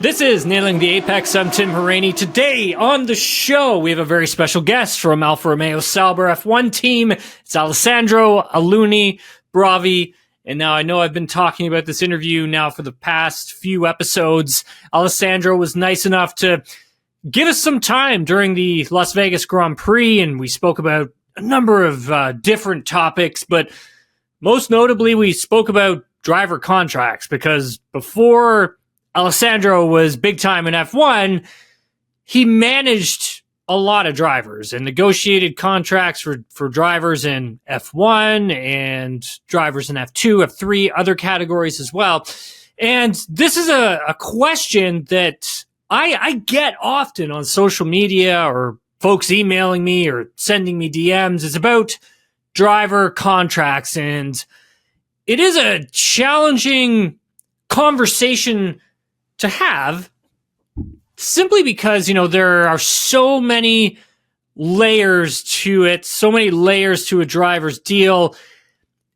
This is Nailing the Apex. I'm Tim Hraney. Today on the show, we have a very special guest from Alfa Romeo Sauber F1 team. It's Alessandro Alunni Bravi. And now I know I've been talking about this interview now for the past few episodes. Alessandro was nice enough to give us some time during the Las Vegas Grand Prix, and we spoke about a number of different topics, but most notably, we spoke about driver contracts, because before Alessandro was big time in F1, he managed a lot of drivers and negotiated contracts for drivers in F1 and drivers in F2, F3, other categories as well. And this is a question that I get often on social media, or folks emailing me or sending me DMs. It's about driver contracts, and it is a challenging conversation to have, simply because, there are so many layers to it, so many layers to a driver's deal,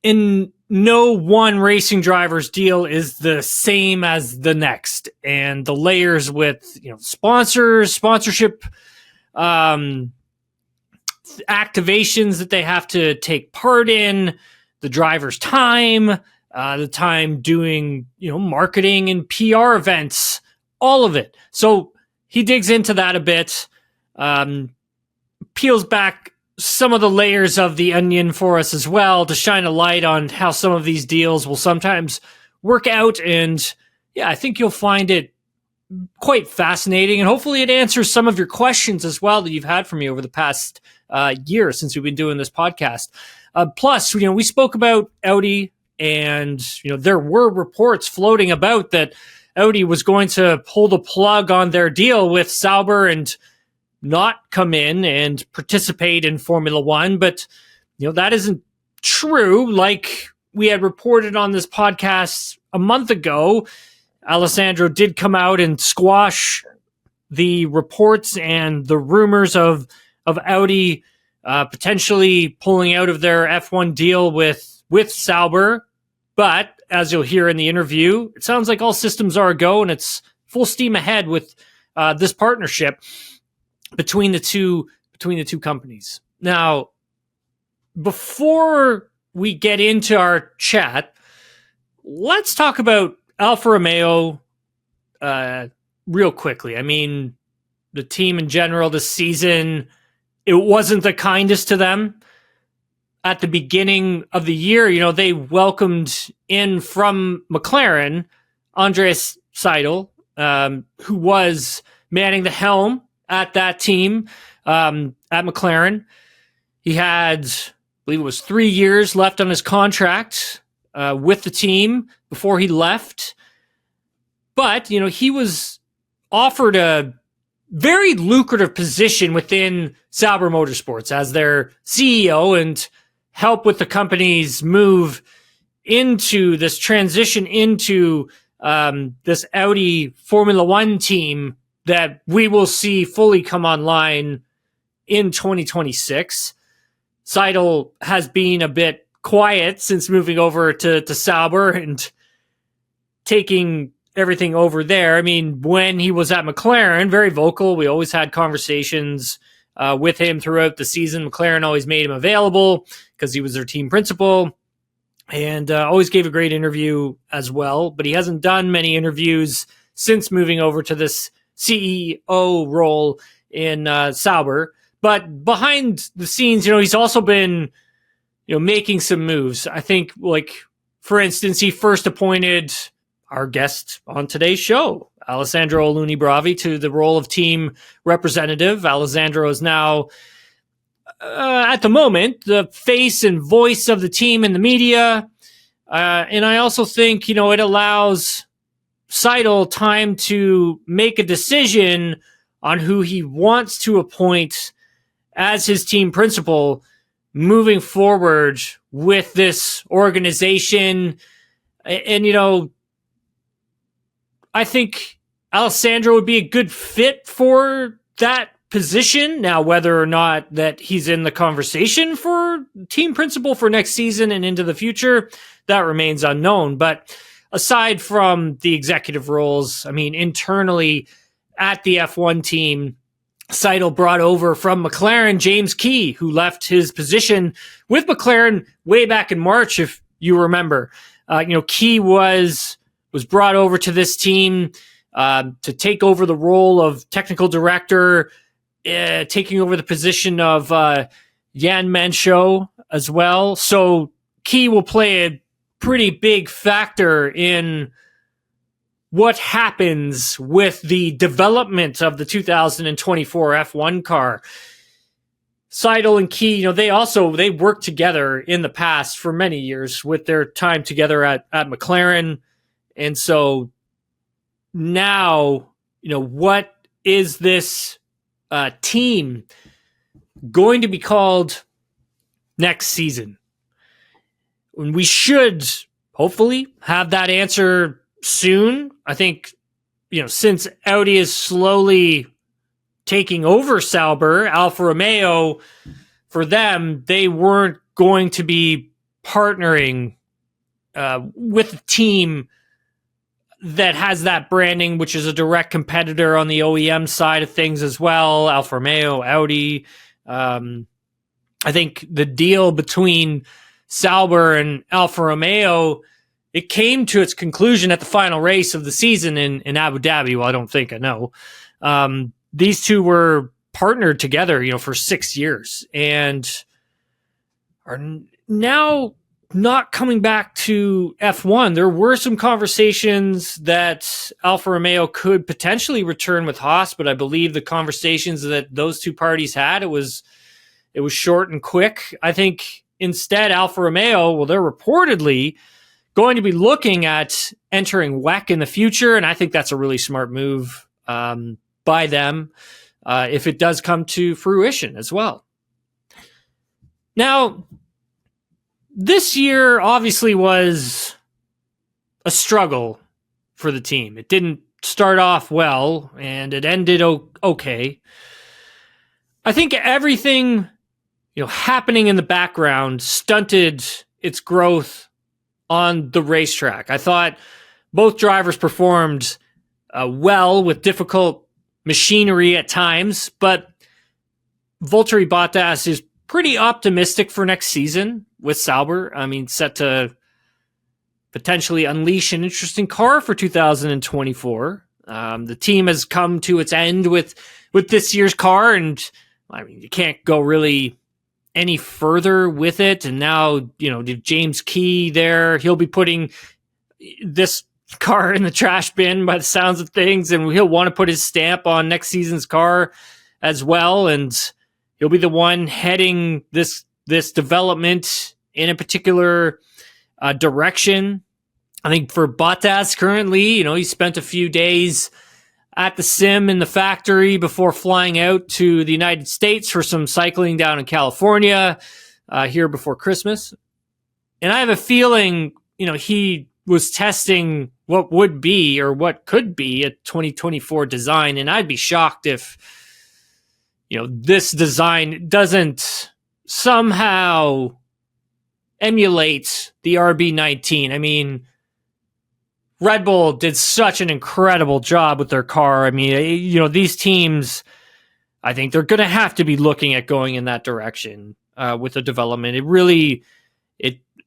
and no one racing driver's deal is the same as the next. And the layers with, sponsors, sponsorship, activations that they have to take part in, the driver's time, the time doing, marketing and PR events, all of it. So he digs into that a bit, peels back some of the layers of the onion for us as well, to shine a light on how some of these deals will sometimes work out. And yeah, I think you'll find it quite fascinating, and hopefully it answers some of your questions as well that you've had from me over the past year since we've been doing this podcast. Plus, we spoke about Audi, and, there were reports floating about that Audi was going to pull the plug on their deal with Sauber and not come in and participate in Formula One. But, that isn't true. Like we had reported on this podcast a month ago, Alessandro did come out and squash the reports and the rumors of Audi potentially pulling out of their F1 deal with Sauber. But as you'll hear in the interview, it sounds like all systems are a go, and it's full steam ahead with this partnership between the two companies. Now, before we get into our chat, let's talk about Alfa Romeo real quickly. I mean, the team in general this season, it wasn't the kindest to them. At the beginning of the year, they welcomed in from McLaren Andreas Seidl, who was manning the helm at that team at McLaren. He had, I believe it was 3 years left on his contract with the team before he left. But, he was offered a very lucrative position within Sauber Motorsports as their CEO, and help with the company's move into this transition into this Audi Formula One team that we will see fully come online in 2026. Seidl has been a bit quiet since moving over to Sauber and taking everything over there. I mean, when he was at McLaren, very vocal. We always had conversations with him throughout the season. McLaren always made him available because he was their team principal, and always gave a great interview as well. But he hasn't done many interviews since moving over to this CEO role in Sauber. But behind the scenes, he's also been, making some moves. I think, like, for instance, he first appointed our guest on today's show, Alessandro Alunni Bravi, to the role of team representative. Alessandro is now, at the moment, the face and voice of the team in the media. And I also think, it allows Seidl time to make a decision on who he wants to appoint as his team principal moving forward with this organization. And, I think Alessandro would be a good fit for that position. Now, whether or not that he's in the conversation for team principal for next season and into the future, that remains unknown. But aside from the executive roles, I mean, internally at the F1 team, Seidel brought over from McLaren James Key, who left his position with McLaren way back in March, if you remember. Key was brought over to this team to take over the role of technical director, taking over the position of Jan Manchot as well. So Key will play a pretty big factor in what happens with the development of the 2024 F1 car. Seidel and Key, they worked together in the past for many years with their time together at McLaren. And so now, what is this team going to be called next season? And we should hopefully have that answer soon. I think, since Audi is slowly taking over Sauber, Alfa Romeo, for them, they weren't going to be partnering with a team that has that branding, which is a direct competitor on the OEM side of things as well. Alfa Romeo, Audi. I think the deal between Sauber and Alfa Romeo, it came to its conclusion at the final race of the season in Abu Dhabi. Well, I know. These two were partnered together, for 6 years and are now not coming back to F1. There were some conversations that Alfa Romeo could potentially return with Haas, but I believe the conversations that those two parties had, it was short and quick. I think instead Alfa Romeo, they're reportedly going to be looking at entering WEC in the future, and I think that's a really smart move by them if it does come to fruition as well. Now, this year obviously was a struggle for the team. It didn't start off well, and it ended okay. I think everything happening in the background stunted its growth on the racetrack. I thought both drivers performed well with difficult machinery at times, but Valtteri Bottas is pretty optimistic for next season with Sauber. I mean, set to potentially unleash an interesting car for 2024. The team has come to its end with this year's car, and I mean, you can't go really any further with it. And now, James Key there, he'll be putting this car in the trash bin by the sounds of things, and he'll want to put his stamp on next season's car as well. And he'll be the one heading this development in a particular direction. I think for Bottas currently, he spent a few days at the sim in the factory before flying out to the United States for some cycling down in California here before Christmas. And I have a feeling, he was testing what would be or what could be a 2024 design. And I'd be shocked if, this design doesn't somehow emulate the RB19. I mean, Red Bull did such an incredible job with their car. I mean, these teams, I think they're going to have to be looking at going in that direction with the development.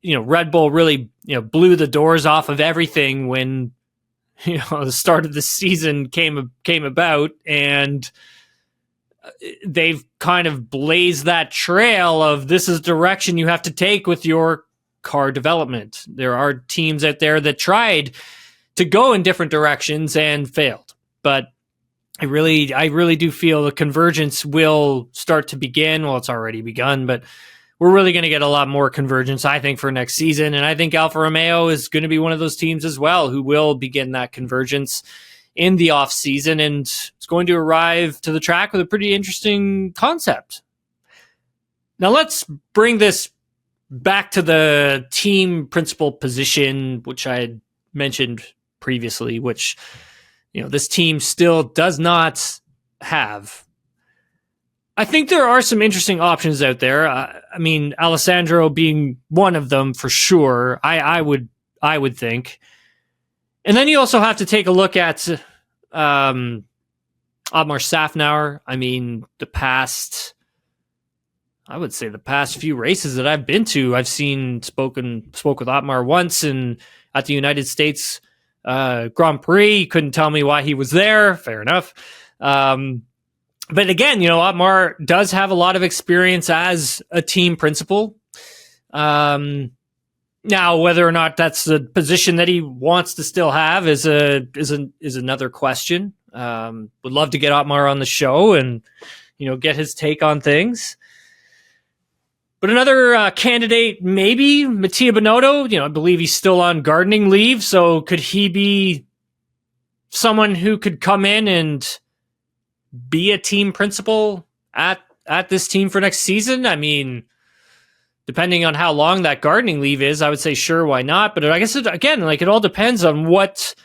Red Bull really, blew the doors off of everything when, the start of the season came about, and they've kind of blazed that trail of this is direction you have to take with your car development. There are teams out there that tried to go in different directions and failed. But I really do feel the convergence will start to begin. Well, it's already begun, but we're really going to get a lot more convergence, I think, for next season. And I think Alfa Romeo is going to be one of those teams as well who will begin that convergence in the off season, and it's going to arrive to the track with a pretty interesting concept. Now let's bring this back to the team principal position, which I had mentioned previously, which, this team still does not have. I think there are some interesting options out there. I mean, Alessandro being one of them for sure. I would think. And then you also have to take a look at Otmar Safnauer. I mean, the past few races that I've been to, I've spoke with Otmar once and at the United States Grand Prix. He couldn't tell me why he was there. Fair enough. But again, Otmar does have a lot of experience as a team principal. Now, whether or not that's the position that he wants to still have is another question. Would love to get Otmar on the show and get his take on things. But another candidate, maybe Mattia Binotto. I believe he's still on gardening leave, so could he be someone who could come in and be a team principal at this team for next season? I mean, depending on how long that gardening leave is, I would say sure, why not? But I guess it all depends on what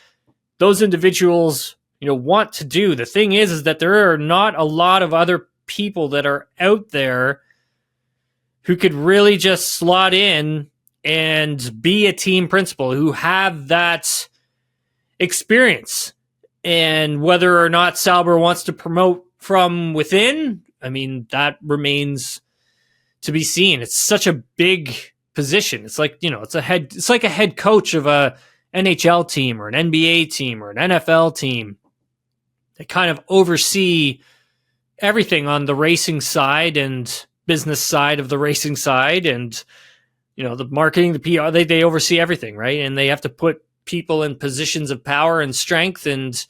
those individuals want to do. The thing is that there are not a lot of other people that are out there who could really just slot in and be a team principal, who have that experience. And whether or not Sauber wants to promote from within, I mean, that remains to be seen. It's such a big position. It's like, it's like a head coach of a NHL team or an NBA team or an NFL team. They kind of oversee everything on the racing side and business side of the racing side, and the marketing, the PR, they oversee everything, right? And they have to put people in positions of power and strength, and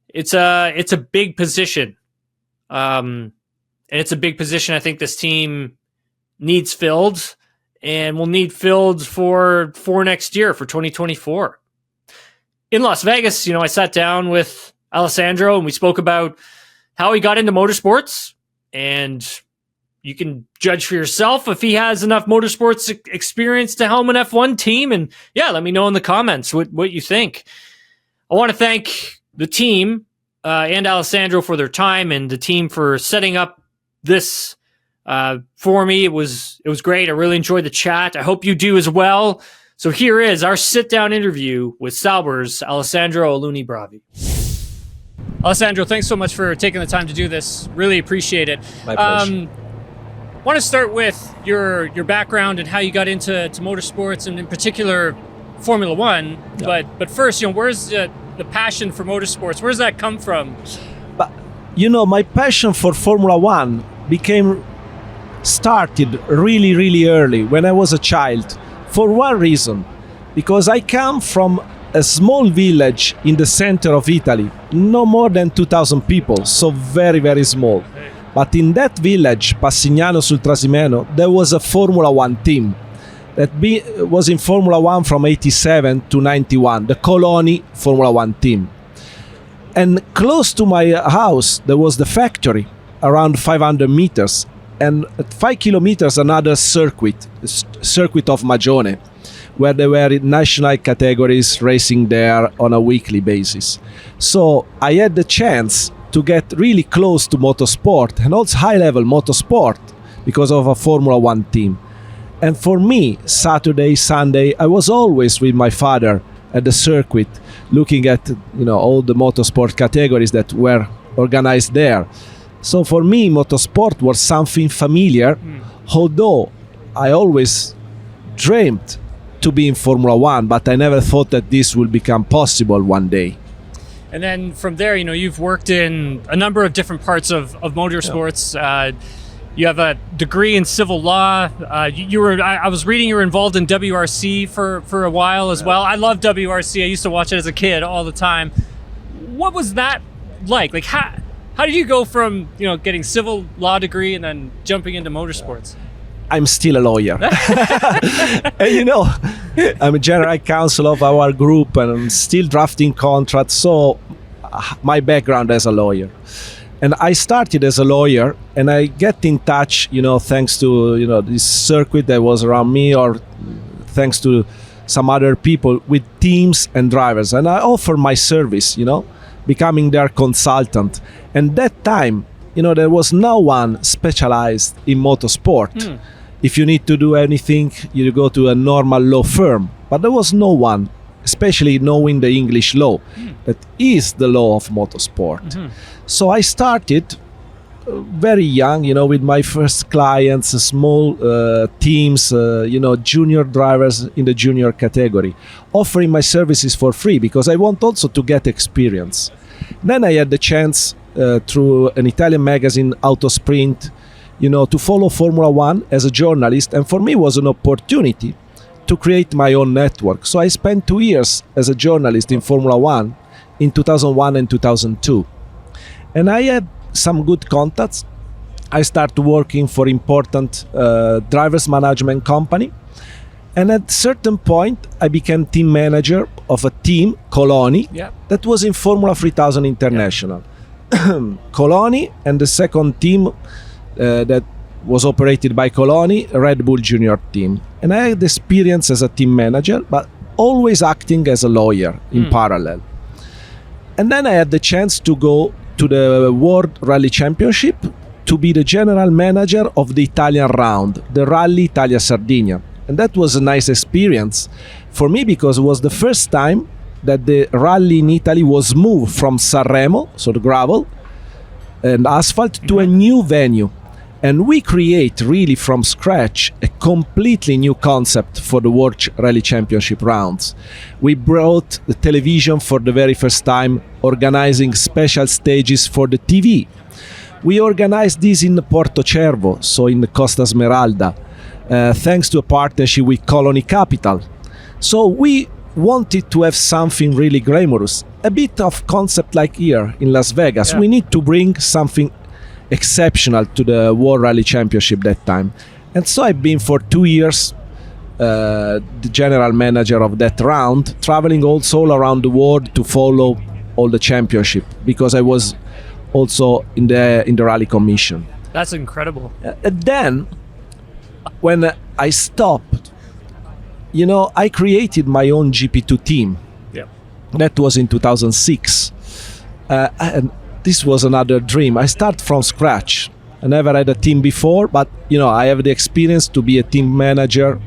it's a big position. And it's a big position I think this team needs filled, and will need filled for next year, for 2024. In Las Vegas, I sat down with Alessandro and we spoke about how he got into motorsports, and you can judge for yourself if he has enough motorsports experience to helm an F1 team. And yeah, let me know in the comments what you think. I want to thank the team and Alessandro for their time, and the team for setting up this for me. It was great. I really enjoyed the chat. I hope you do as well. So here is our sit-down interview with Sauber's Alessandro Alunni Bravi. Alessandro, thanks so much for taking the time to do this. Really appreciate it. My pleasure. I want to start with your background and how you got into motorsports, and in particular Formula One. Yeah. But first, where's the passion for motorsports? Where does that come from? But my passion for Formula One started really, really early when I was a child. For one reason, because I come from a small village in the center of Italy, no more than 2,000 people, so very, very small. But in that village, Passignano sul Trasimeno, there was a Formula One team that was in Formula One from 87 to 91, the Coloni Formula One team. And close to my house, there was the factory, around 500 meters, and at 5 kilometers, another circuit of Magione, where there were national categories racing there on a weekly basis. So I had the chance to get really close to motorsport, and also high-level motorsport, because of a Formula One team. And for me, Saturday, Sunday, I was always with my father at the circuit, looking at all the motorsport categories that were organized there. So for me, motorsport was something familiar, although I always dreamed to be in Formula One, but I never thought that this would become possible one day. And then from there, you've worked in a number of different parts of motorsports. Yeah. You have a degree in civil law. I was reading you were involved in WRC for a while as well. I love WRC. I used to watch it as a kid all the time. What was that like? Like how did you go from getting civil law degree and then jumping into motorsports? I'm still a lawyer. And I'm a general counsel of our group, and I'm still drafting contracts. So my background as a lawyer. And I started as a lawyer, and I get in touch, thanks to, this circuit that was around me, or thanks to some other people, with teams and drivers. And I offer my service, becoming their consultant. And that time, there was no one specialized in motorsport. If you need to do anything, you go to a normal law firm. But there was no one especially knowing the English law, that is the law of motorsport. So I started very young, with my first clients, small teams, junior drivers in the junior category, offering my services for free because I want also to get experience. Then I had the chance through an Italian magazine, Autosprint, to follow Formula One as a journalist, and for me it was an opportunity to create my own network. So I spent 2 years as a journalist in Formula One in 2001 and 2002. And I had some good contacts. I started working for important drivers management company, and at a certain point I became team manager of a team, Coloni, that was in Formula 3000 International. Coloni, and the second team that was operated by Coloni, Red Bull Junior team. And I had experience as a team manager, but always acting as a lawyer in parallel. And then I had the chance to go to the World Rally Championship to be the general manager of the Italian round, the Rally Italia Sardinia. And that was a nice experience for me because it was the first time that the rally in Italy was moved from Sanremo, so the gravel and asphalt, to a new venue. And we create really from scratch a completely new concept for the World Rally Championship rounds. We brought the television for the very first time, organizing special stages for the TV. We organized this in Porto Cervo, so in the Costa Smeralda, thanks to a partnership with Colony Capital. So we wanted to have something really glamorous, a bit of concept like here in Las Vegas. We need to bring something exceptional to the World Rally Championship that time. And so I've been for 2 years the general manager of that round, traveling also all around the world to follow all the championship, because I was also in the rally commission. That's incredible. And then when I stopped, I created my own GP2 team. That was in 2006. And this was another dream. I start from scratch. I never had a team before, but I have the experience to be a team manager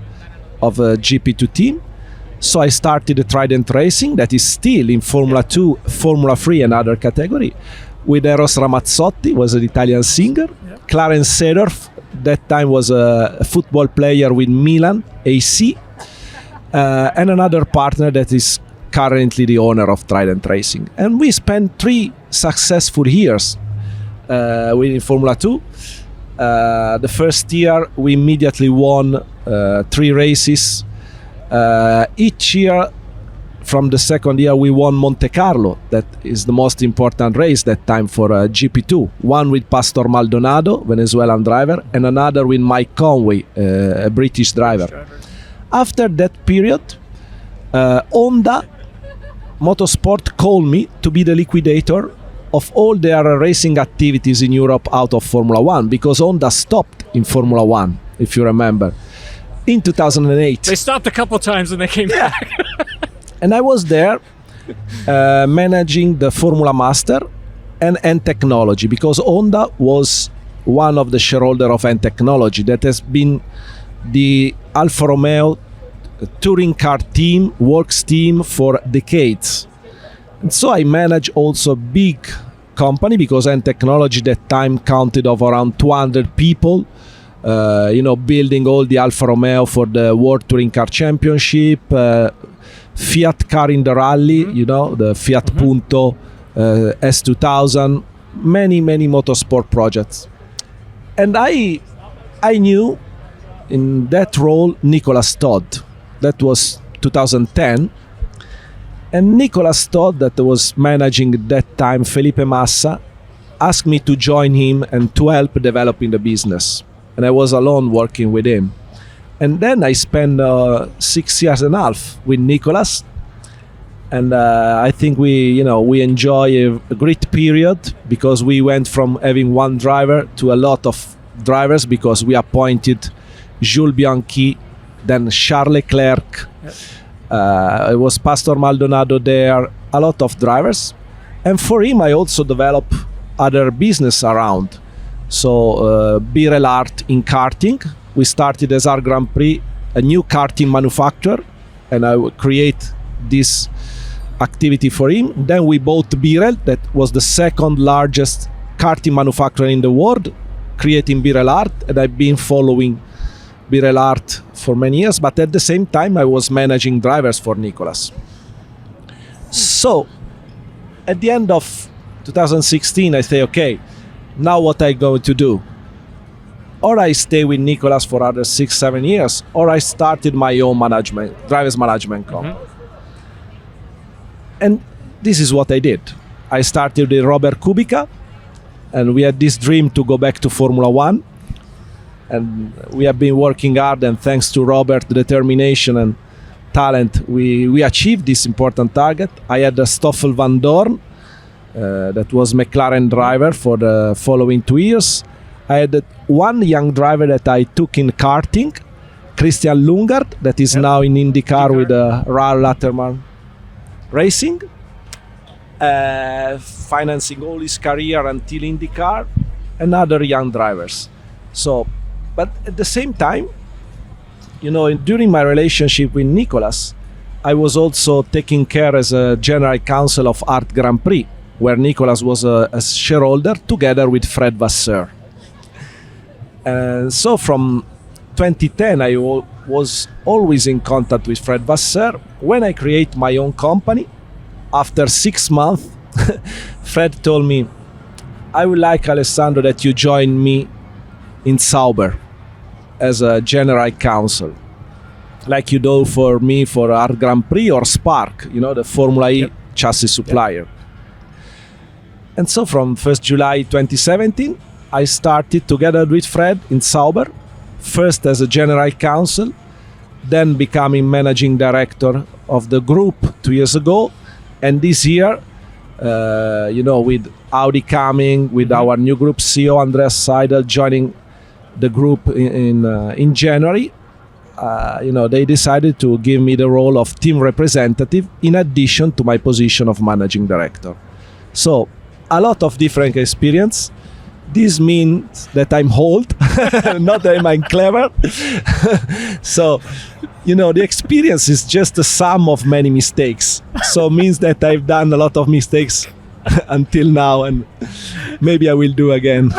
of a GP2 team. So I started the Trident Racing, that is still in Formula 2, Formula 3 and other category, with Eros Ramazzotti, was an Italian singer. Clarence Seedorf, that time was a football player with Milan, AC. And another partner that is currently the owner of Trident Racing. And we spent 3 successful years in Formula 2. The first year we immediately won 3 races. Each year from the second year we won Monte Carlo, that is the most important race that time for GP2. One with Pastor Maldonado, Venezuelan driver, and another with Mike Conway, a British driver. After that period, Honda Motorsport called me to be the liquidator of all their racing activities in Europe out of Formula 1, because Honda stopped in Formula 1, if you remember, in 2008. They stopped a couple times and they came back. And I was there managing the Formula Master and Technology, because Honda was one of the shareholder of Technology that has been the Alfa Romeo touring car team, works team for decades. And so I manage also a big company, because Technology that time counted of around 200 people, building all the Alfa Romeo for the World Touring Car Championship, Fiat car in the rally, the Fiat Punto, S2000, many motorsport projects. And I knew in that role Nicolas Todd. That was 2010. And Nicolas Todd, that was managing at that time Felipe Massa, asked me to join him and to help developing the business. And I was alone working with him. And then I spent 6 years and a half with Nicolas. And I think we enjoy a great period, because we went from having one driver to a lot of drivers, because we appointed Jules Bianchi, then Charles Leclerc, it was Pastor Maldonado there, a lot of drivers. And for him I also developed other business around. So Birel Art in karting. We started as our Grand Prix, a new karting manufacturer, and I would create this activity for him. Then we bought Birel, that was the second largest karting manufacturer in the world, creating Birel Art, and I've been following Birel Art for many years, but at the same time I was managing drivers for Nicolas. So at the end of 2016 I say, okay, now what I going to do? Or I stay with Nicolas for other 6-7 years, or I started my own drivers management company. And this is what I did. I started with Robert Kubica, and we had this dream to go back to Formula One. And we have been working hard, and thanks to Robert's determination and talent, we achieved this important target. I had Stoffel van Dorn, that was McLaren driver for the following 2 years. I had one young driver that I took in karting, Christian Lungard, that is now in IndyCar with Raul Latterman Racing, financing all his career until IndyCar, and other young drivers. So, but at the same time, during my relationship with Nicolas, I was also taking care as a general counsel of Art Grand Prix, where Nicolas was a shareholder together with Fred Vasseur. And so from 2010, I was always in contact with Fred Vasseur. When I create my own company, after 6 months, Fred told me, I would like, Alessandro, that you join me in Sauber as a general counsel, like you do for me for Art Grand Prix or Spark, the Formula E chassis supplier. And so from 1st July 2017, I started together with Fred in Sauber, first as a general counsel, then becoming managing director of the group 2 years ago. And this year, with Audi coming, with our new group CEO, Andreas Seidel, joining the group in January, they decided to give me the role of team representative in addition to my position of managing director. So a lot of different experience. This means that I'm old, not that I'm clever. So, the experience is just a sum of many mistakes. So it means that I've done a lot of mistakes until now, and maybe I will do again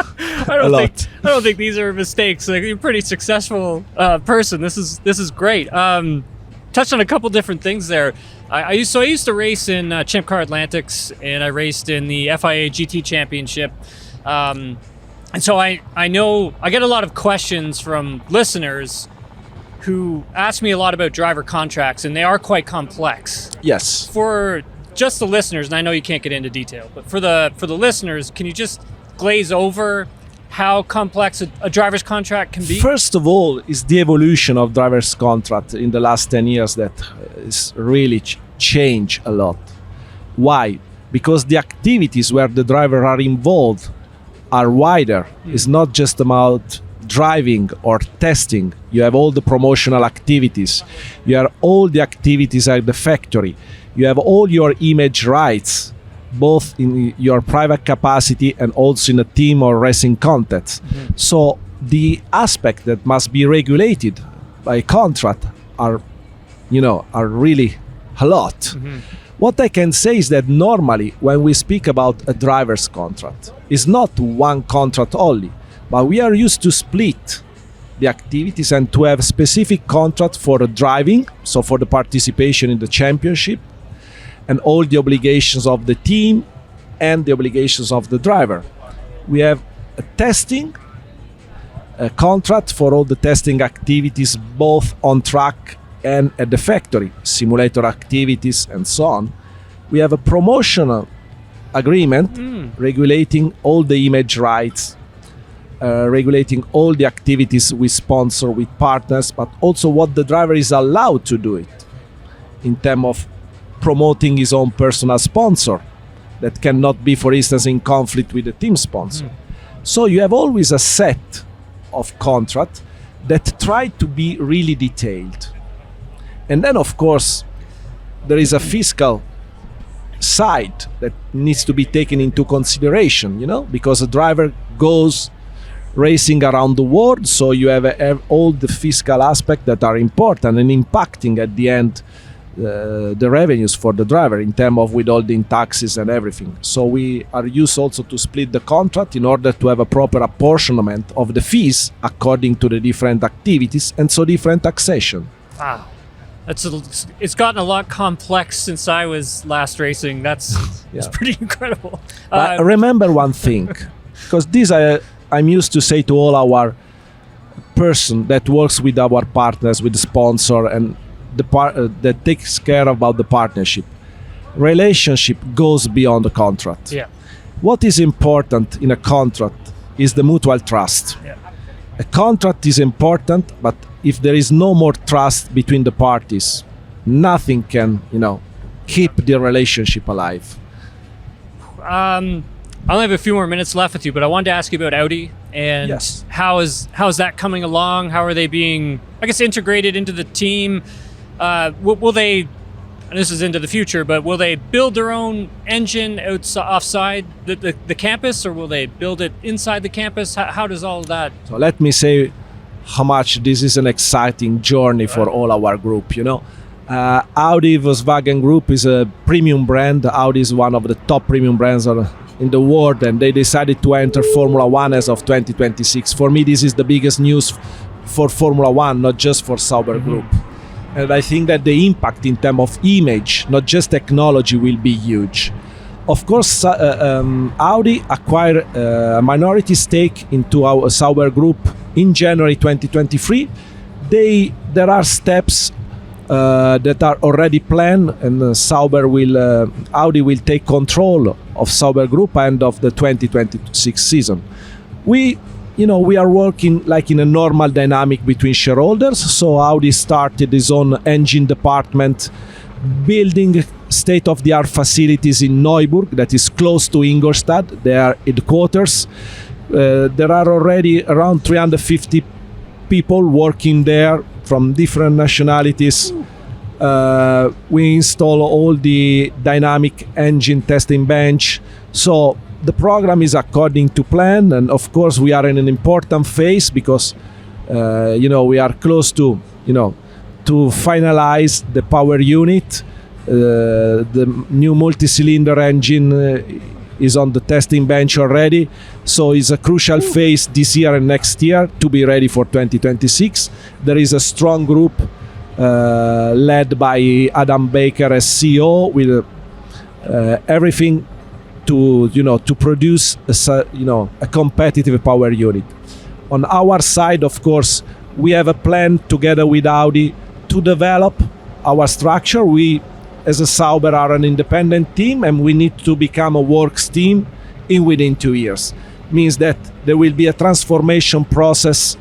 a lot. I don't think these are mistakes. Like, you're a pretty successful person. This is great. Touched on a couple different things there. I used to race in Champ Car Atlantics, and I raced in the FIA GT Championship. And so I know I get a lot of questions from listeners who ask me a lot about driver contracts, and they are quite complex. Yes. For just the listeners, and I know you can't get into detail, but for the listeners, can you just glaze over how complex a driver's contract can be? First of all, is the evolution of driver's contract in the last 10 years that is really changed a lot. Why? Because the activities where the driver are involved are wider. It's not just about driving or testing. You have all the promotional activities. You have all the activities at the factory. You have all your image rights, both in your private capacity and also in a team or racing context. So the aspect that must be regulated by contract are really a lot. What I can say is that normally when we speak about a driver's contract, it's not one contract only, but we are used to split the activities and to have specific contract for driving, so for the participation in the championship, and all the obligations of the team and the obligations of the driver. We have a testing a contract for all the testing activities, both on track and at the factory, simulator activities and so on. We have a promotional agreement regulating all the image rights, regulating all the activities we sponsor with partners, but also what the driver is allowed to do it in terms of promoting his own personal sponsor that cannot be, for instance, in conflict with the team sponsor. So you have always a set of contract that try to be really detailed. And then, of course, there is a fiscal side that needs to be taken into consideration, because a driver goes racing around the world, so you have all the fiscal aspects that are important and impacting at the end the revenues for the driver in terms of withholding taxes and everything. So we are used also to split the contract in order to have a proper apportionment of the fees according to the different activities and so different taxation. Wow. It's gotten a lot complex since I was last racing. That's pretty incredible. But remember one thing, because this I'm used to say to all our person that works with our partners, with the sponsor and the that takes care about the partnership. Relationship goes beyond the contract. Yeah. What is important in a contract is the mutual trust. Yeah. A contract is important, but if there is no more trust between the parties, nothing can, keep the relationship alive. I only have a few more minutes left with you, but I wanted to ask you about Audi and Yes. how is that coming along? How are they being, I guess, integrated into the team? Will they, and this is into the future, but will they build their own engine offside the campus, or will they build it inside the campus? How does all of that? So let me say how much this is an exciting journey for all our group. Audi Volkswagen Group is a premium brand. Audi is one of the top premium brands in the world, and they decided to enter Formula One as of 2026. For me, this is the biggest news for Formula One, not just for Sauber Group. And I think that the impact in terms of image, not just technology, will be huge. Of course, Audi acquired a minority stake into our Sauber Group in January 2023. There are steps that are already planned, and Audi will take control of Sauber Group end of the 2026 season. We are working like in a normal dynamic between shareholders. So Audi started its own engine department, building state-of-the-art facilities in Neuburg, that is close to Ingolstadt, their headquarters. There are already around 350 people working there from different nationalities. We install all the dynamic engine testing bench. So the program is according to plan, and of course we are in an important phase because we are close to finalize the power unit. The new multi-cylinder engine is on the testing bench already, so it's a crucial phase this year and next year to be ready for 2026. There is a strong group led by Adam Baker as CEO with everything to produce a competitive power unit. On our side, of course, we have a plan together with Audi to develop our structure. We, as a Sauber, are an independent team, and we need to become a works team within 2 years. Means that there will be a transformation process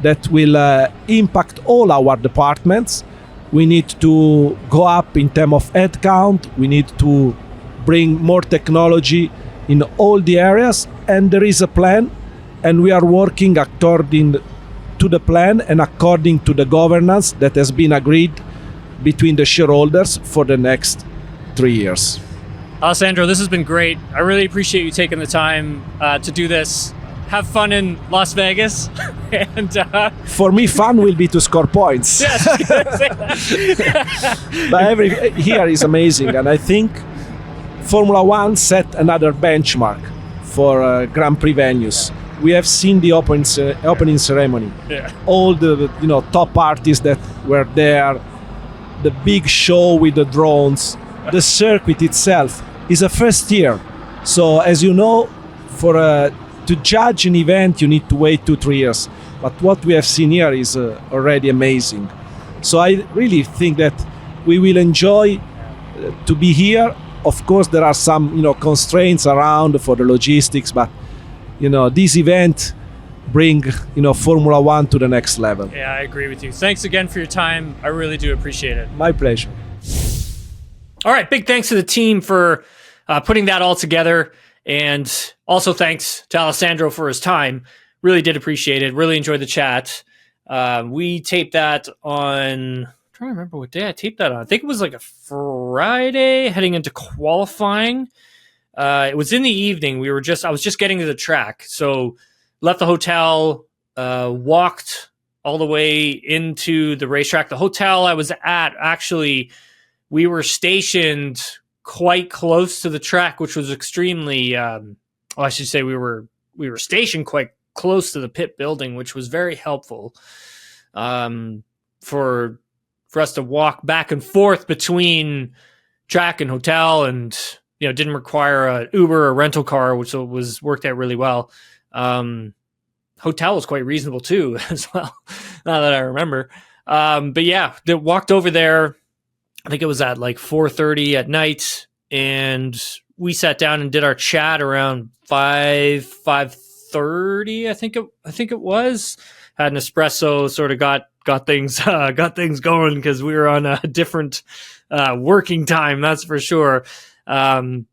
that will impact all our departments. We need to go up in terms of headcount. We need to bring more technology in all the areas, and there is a plan, and we are working according to the plan and according to the governance that has been agreed between the shareholders for the next 3 years. Alessandro, this has been great. I really appreciate you taking the time to do this. Have fun in Las Vegas. And for me, fun will be to score points. Yes, I was gonna say that. But here is amazing, and I think Formula One set another benchmark for Grand Prix venues. We have seen the opening ceremony. Yeah. All the top artists that were there, the big show with the drones, the circuit itself is a first year. So as you know, to judge an event, you need to wait 2-3 years. But what we have seen here is already amazing. So I really think that we will enjoy to be here. Of course, there are some constraints around for the logistics, but this event bring Formula One to the next level. Yeah, I agree with you. Thanks again for your time. I really do appreciate it. My pleasure. All right, big thanks to the team for putting that all together, and also thanks to Alessandro for his time. Really did appreciate it. Really enjoyed the chat. We taped that on, I'm trying to remember what day I taped that on. I think it was like a Friday heading into qualifying. It was in the evening. I was just getting to the track. So left the hotel, walked all the way into the racetrack. The hotel I was at actually we were stationed quite close to the track, which was extremely, I should say we were stationed quite close to the pit building, which was very helpful for us to walk back and forth between track and hotel, and didn't require an Uber or rental car, which worked out really well. Hotel was quite reasonable too, as well, now that I remember. But yeah, they walked over there. I think it was at like 4:30 at night, and we sat down and did our chat around 5:30. I think it was. Had an espresso, sort of got things going, because we were on a different working time, that's for sure. But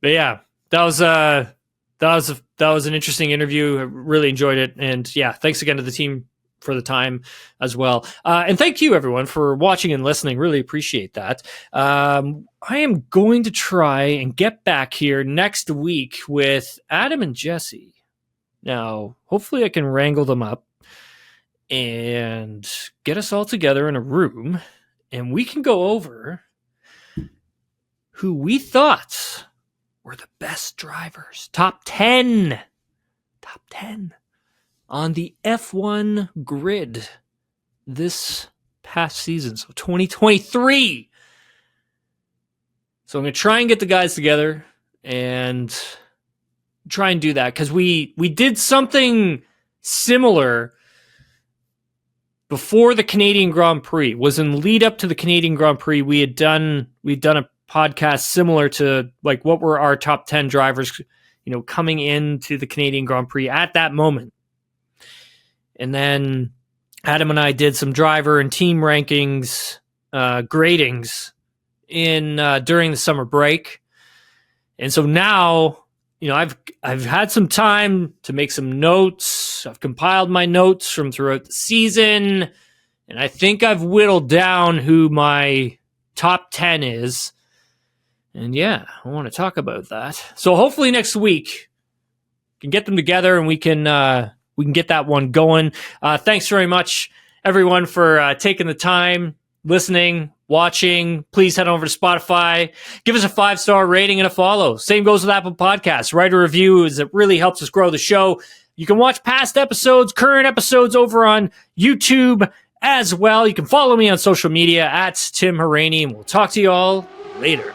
yeah, that was an interesting interview. I really enjoyed it, and yeah, thanks again to the team for the time as well. And thank you everyone for watching and listening. Really appreciate that. I am going to try and get back here next week with Adam and Jesse. Now, hopefully I can wrangle them up and get us all together in a room, and we can go over who we thought were the best drivers. Top 10 on the F1 grid this past season, so 2023. So I'm going to try and get the guys together and try and do that, because we did something similar before the Canadian Grand Prix. Was in lead up to the Canadian Grand Prix. We'd done a podcast similar to like what were our top 10 drivers, coming into the Canadian Grand Prix at that moment. And then Adam and I did some driver and team rankings, gradings during the summer break. And so now, I've had some time to make some notes. I've compiled my notes from throughout the season, and I think I've whittled down who my top 10 is. And yeah, I want to talk about that. So hopefully next week we can get them together and we can get that one going. Thanks very much, everyone, for taking the time, listening, watching. Please head over to Spotify. Give us a 5-star rating and a follow. Same goes with Apple Podcasts. Write a review, as it really helps us grow the show. You can watch past episodes, current episodes over on YouTube as well. You can follow me on social media at Tim Haraney, and we'll talk to you all later.